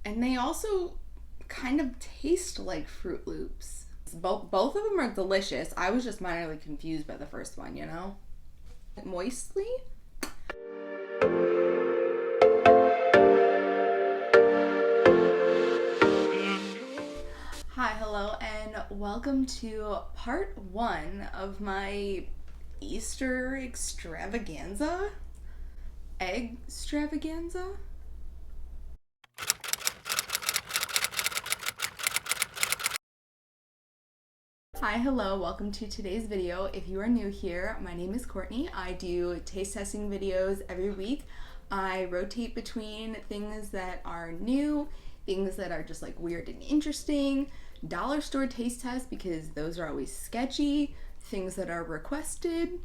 And they also kind of taste like Fruit Loops. Both of them are delicious. I was just minorly confused by the first one, you know? Moistly? Hi, hello, and welcome to part one of my Easter extravaganza? Egg extravaganza? Hi, hello, welcome to today's video. If you are new here, my name is Courtney. I do taste testing videos every week. I rotate between things that are new, things that are just like weird and interesting, dollar store taste tests because those are always sketchy, things that are requested,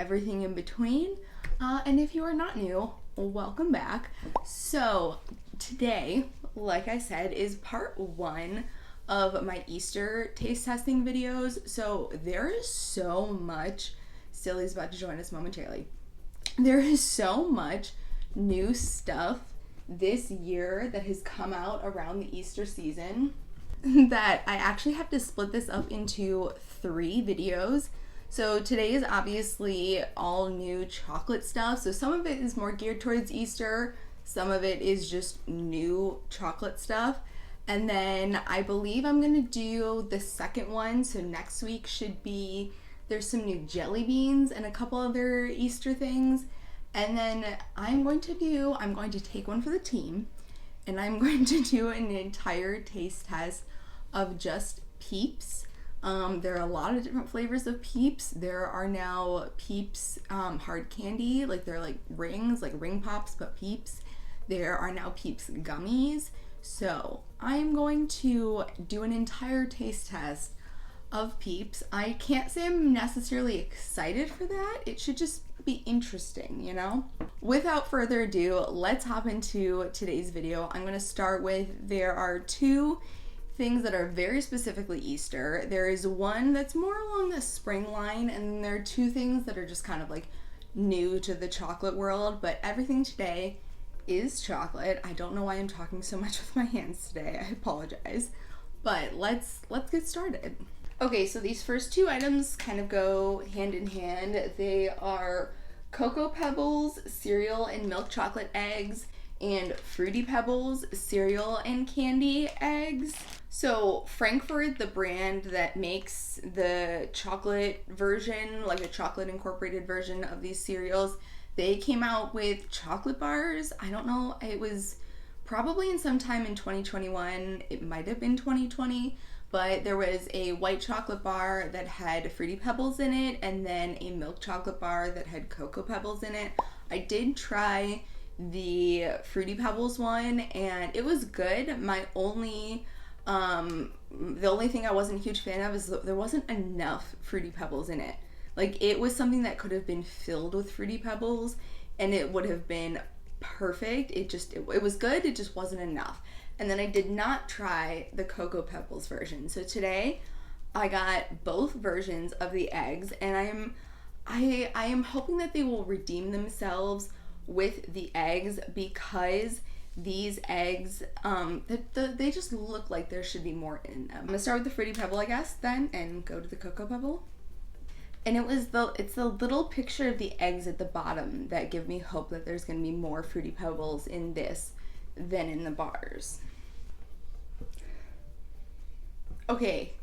everything in between. And if you are not new, welcome back. So today, like I said, is part one of my Easter taste testing videos. So there is so much, Silly's about to join us momentarily. There is so much new stuff this year that has come out around the Easter season that I actually have to split this up into 3 videos. So today is obviously all new chocolate stuff. So some of it is more geared towards Easter. Some of it is just new chocolate stuff. And then I believe I'm gonna do the second one. So next week should be, there's some new jelly beans and a couple other Easter things. And then I'm going to take one for the team and I'm going to do an entire taste test of just Peeps. There are a lot of different flavors of Peeps. There are now Peeps hard candy, like they're like rings, like ring pops, but Peeps. There are now Peeps gummies. So I'm going to do an entire taste test of Peeps. I can't say I'm necessarily excited for that. It should just be interesting, you know? Without further ado, let's hop into today's video. I'm gonna start with, there are 2 things that are very specifically Easter. There is one that's more along the spring line, and then there are 2 things that are just kind of like new to the chocolate world, but everything today is chocolate. I don't know why I'm talking so much with my hands today. I apologize. But let's get started. Okay, so these first 2 items kind of go hand in hand. They are Cocoa Pebbles cereal and milk chocolate eggs and Fruity Pebbles cereal and candy eggs. So Frankfurt, the brand that makes the chocolate version, like a chocolate incorporated version of these cereals, they came out with chocolate bars. I don't know, it was probably in sometime in 2021. It might have been 2020, but there was a white chocolate bar that had Fruity Pebbles in it, and then a milk chocolate bar that had Cocoa Pebbles in it. I did try the Fruity Pebbles one, and it was good. The only thing I wasn't a huge fan of is that there wasn't enough Fruity Pebbles in it. Like, it was something that could have been filled with Fruity Pebbles and it would have been perfect. It was good, it just wasn't enough. And then I did not try the Cocoa Pebbles version. So today I got both versions of the eggs, and I am hoping that they will redeem themselves with the eggs, because these eggs, they just look like there should be more in them. I'm gonna start with the Fruity Pebble, I guess, then, and go to the Cocoa Pebble. And it's the little picture of the eggs at the bottom that give me hope that there's gonna be more Fruity Pebbles in this than in the bars. Okay,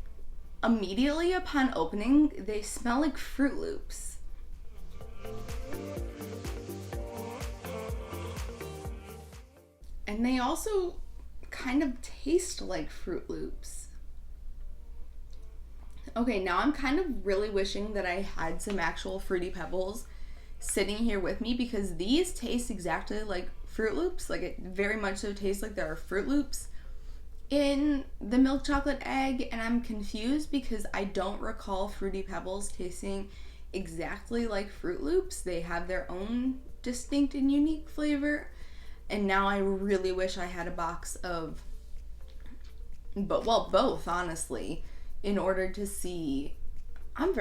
immediately upon opening, they smell like Fruit Loops. And they also kind of taste like Fruit Loops. Okay, now I'm kind of really wishing that I had some actual Fruity Pebbles sitting here with me, because these taste exactly like Fruit Loops. Like, it very much so tastes like there are Fruit Loops in the milk chocolate egg, and I'm confused because I don't recall Fruity Pebbles tasting exactly like Fruit Loops. They have their own distinct and unique flavor, and now I really wish I had a box of, both, honestly, in order to see. I'm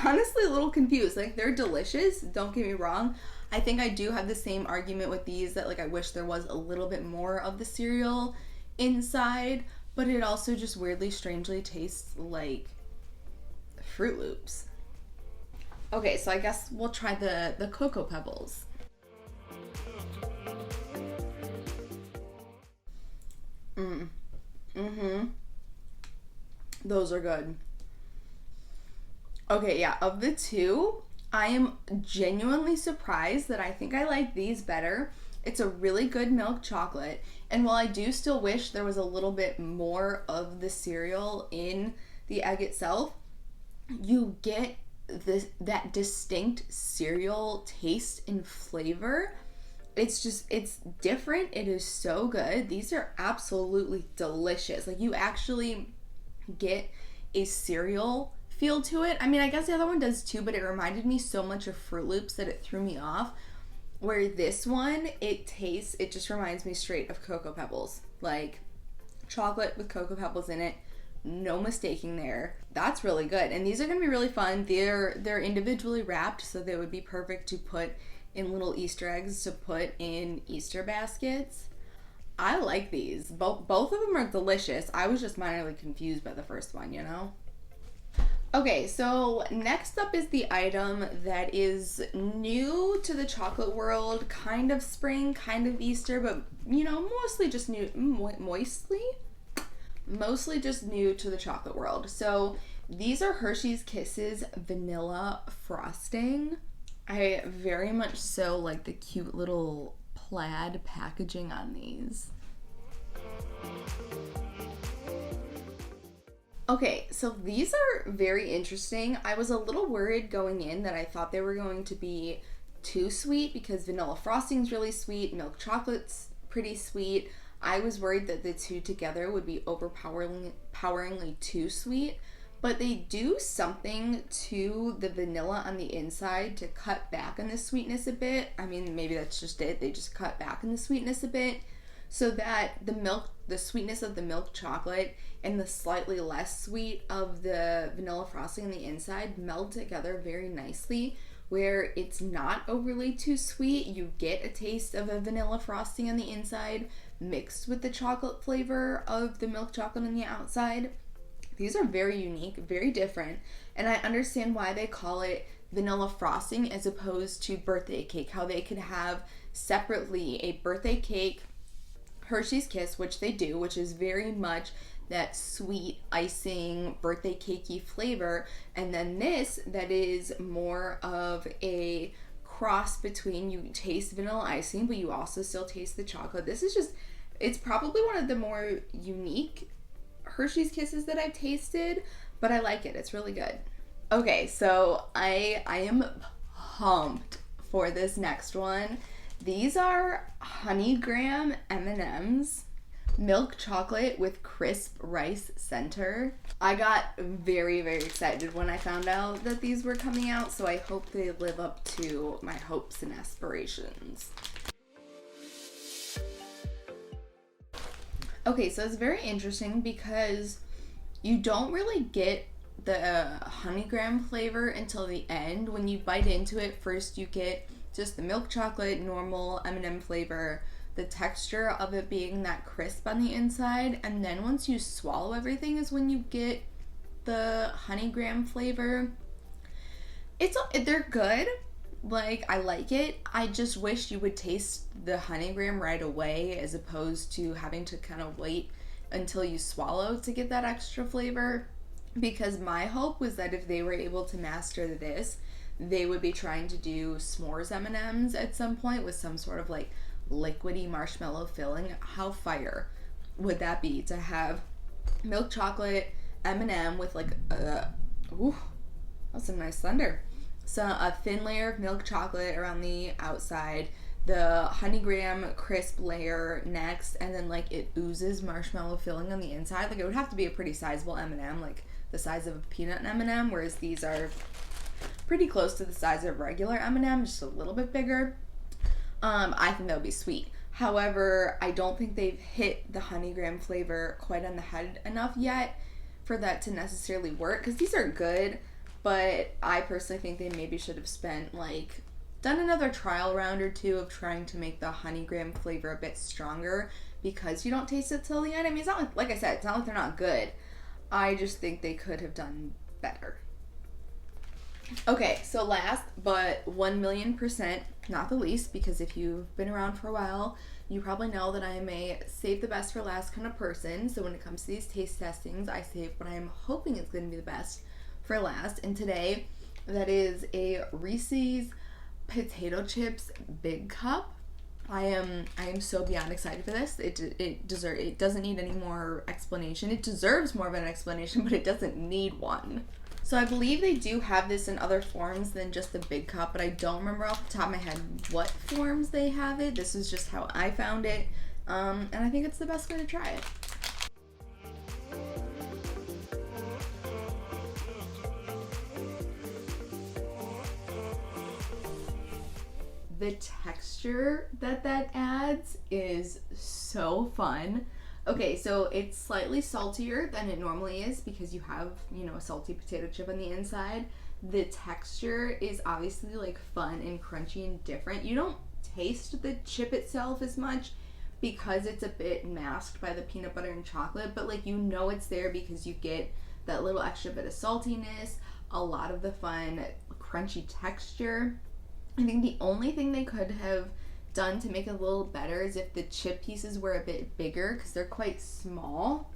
honestly a little confused. Like, they're delicious, don't get me wrong. I think I do have the same argument with these, that like I wish there was a little bit more of the cereal inside, but it also just weirdly, strangely tastes like Fruit Loops. Okay, so I guess we'll try the Cocoa Pebbles. Those are good. Okay, yeah, of the two, I am genuinely surprised that I think I like these better. It's a really good milk chocolate, and while I do still wish there was a little bit more of the cereal in the egg itself, you get that distinct cereal taste and flavor. It's different. It is so good. These are absolutely delicious. Like, you actually get a cereal feel to it. I mean, I guess the other one does too, but it reminded me so much of Fruit Loops that it threw me off. Where this one, it just reminds me straight of Cocoa Pebbles. Like, chocolate with Cocoa Pebbles in it. No mistaking there. That's really good. And these are going to be really fun. They're individually wrapped, so they would be perfect to put in little Easter eggs to put in Easter baskets. I like these. Both of them are delicious. I was just minorly confused by the first one, you know? Okay, so next up is the item that is new to the chocolate world, kind of spring, kind of Easter, but, you know, mostly just new, mostly just new to the chocolate world. So these are Hershey's Kisses vanilla frosting. I very much so like the cute little plaid packaging on these. Okay, so these are very interesting. I was a little worried going in that I thought they were going to be too sweet because vanilla frosting's really sweet, milk chocolate's pretty sweet. I was worried that the two together would be overpoweringly too sweet, but they do something to the vanilla on the inside to cut back on the sweetness a bit. I mean, maybe that's just it. They just cut back on the sweetness a bit so that the sweetness of the milk chocolate and the slightly less sweet of the vanilla frosting on the inside meld together very nicely, where it's not overly too sweet. You get a taste of a vanilla frosting on the inside mixed with the chocolate flavor of the milk chocolate on the outside. These are very unique, very different, and I understand why they call it vanilla frosting as opposed to birthday cake, how they could have separately a birthday cake Hershey's Kiss, which they do, which is very much that sweet icing birthday cakey flavor, and then this that is more of a cross between, you taste vanilla icing but you also still taste the chocolate. This is just, it's probably one of the more unique Hershey's Kisses that I've tasted, but I like it. It's really good. Okay, so I am pumped for this next one. These are Honeygram M&Ms, milk chocolate with crisp rice center. I got very, very excited when I found out that these were coming out, so I hope they live up to my hopes and aspirations. Okay, so it's very interesting because you don't really get the Honeygram flavor until the end. When you bite into it, first you get just the milk chocolate, normal M&M flavor, the texture of it being that crisp on the inside, and then once you swallow everything is when you get the Honeygram flavor. They're good. Like, I like it. I just wish you would taste the Honeygram right away as opposed to having to kind of wait until you swallow to get that extra flavor, because my hope was that if they were able to master this, they would be trying to do s'mores M&Ms at some point with some sort of like liquidy marshmallow filling. How fire would that be to have milk chocolate M&M with like that's some nice thunder. So a thin layer of milk chocolate around the outside, the Honeygram crisp layer next, and then like it oozes marshmallow filling on the inside. Like, it would have to be a pretty sizable M&M, like the size of a peanut M&M, whereas these are pretty close to the size of a regular M&M, just a little bit bigger. I think that would be sweet. However, I don't think they've hit the Honeygram flavor quite on the head enough yet for that to necessarily work, because these are good, but I personally think they maybe should have spent like done another trial round or two of trying to make the Honeygram flavor a bit stronger because you don't taste it till the end. I mean, it's not like I said, it's not like they're not good. I just think they could have done better. Okay, so last but 1,000,000%, not the least, because if you've been around for a while, you probably know that I am a save the best for last kind of person. So when it comes to these taste testings, I save what I'm hoping is going to be the best for last. And today, that is a Reese's potato chips big cup. I am so beyond excited for this. It doesn't need any more explanation. It deserves more of an explanation, but it doesn't need one. So I believe they do have this in other forms than just the big cup, but I don't remember off the top of my head what forms they have it. This is just how I found it, and I think it's the best way to try it. The texture that adds is so fun. Okay, so it's slightly saltier than it normally is because you have, you know, a salty potato chip on the inside. The texture is obviously like fun and crunchy and different. You don't taste the chip itself as much because it's a bit masked by the peanut butter and chocolate, but like you know it's there because you get that little extra bit of saltiness, a lot of the fun crunchy texture. I think the only thing they could have done to make it a little better is if the chip pieces were a bit bigger because they're quite small.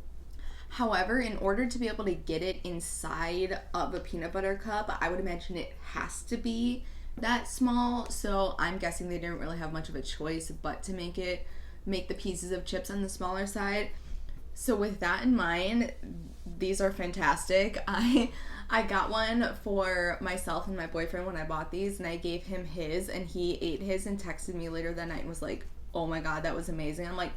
However, in order to be able to get it inside of a peanut butter cup, I would imagine it has to be that small. So I'm guessing they didn't really have much of a choice but to make the pieces of chips on the smaller side. So with that in mind, these are fantastic. I got one for myself and my boyfriend when I bought these, and I gave him his, and he ate his and texted me later that night and was like, oh my god, that was amazing. I'm like,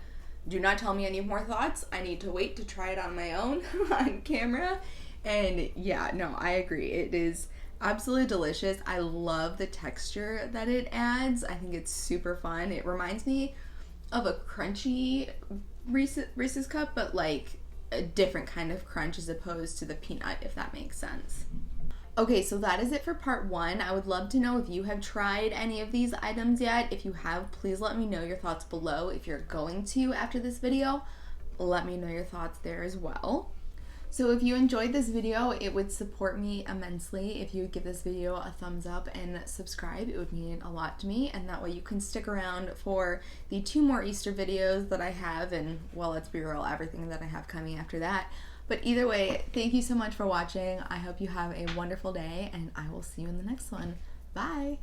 do not tell me any more thoughts. I need to wait to try it on my own on camera. And yeah, no, I agree. It is absolutely delicious. I love the texture that it adds. I think it's super fun. It reminds me of a crunchy Reese's cup, but like a different kind of crunch as opposed to the peanut, if that makes sense. Okay, so that is it for part 1. I would love to know if you have tried any of these items yet. If you have, please let me know your thoughts below. If you're going to after this video, let me know your thoughts there as well. So if you enjoyed this video, it would support me immensely if you would give this video a thumbs up and subscribe. It would mean a lot to me, and that way you can stick around for the 2 more Easter videos that I have, and well, let's be real, everything that I have coming after that. But either way, thank you so much for watching. I hope you have a wonderful day, and I will see you in the next one. Bye!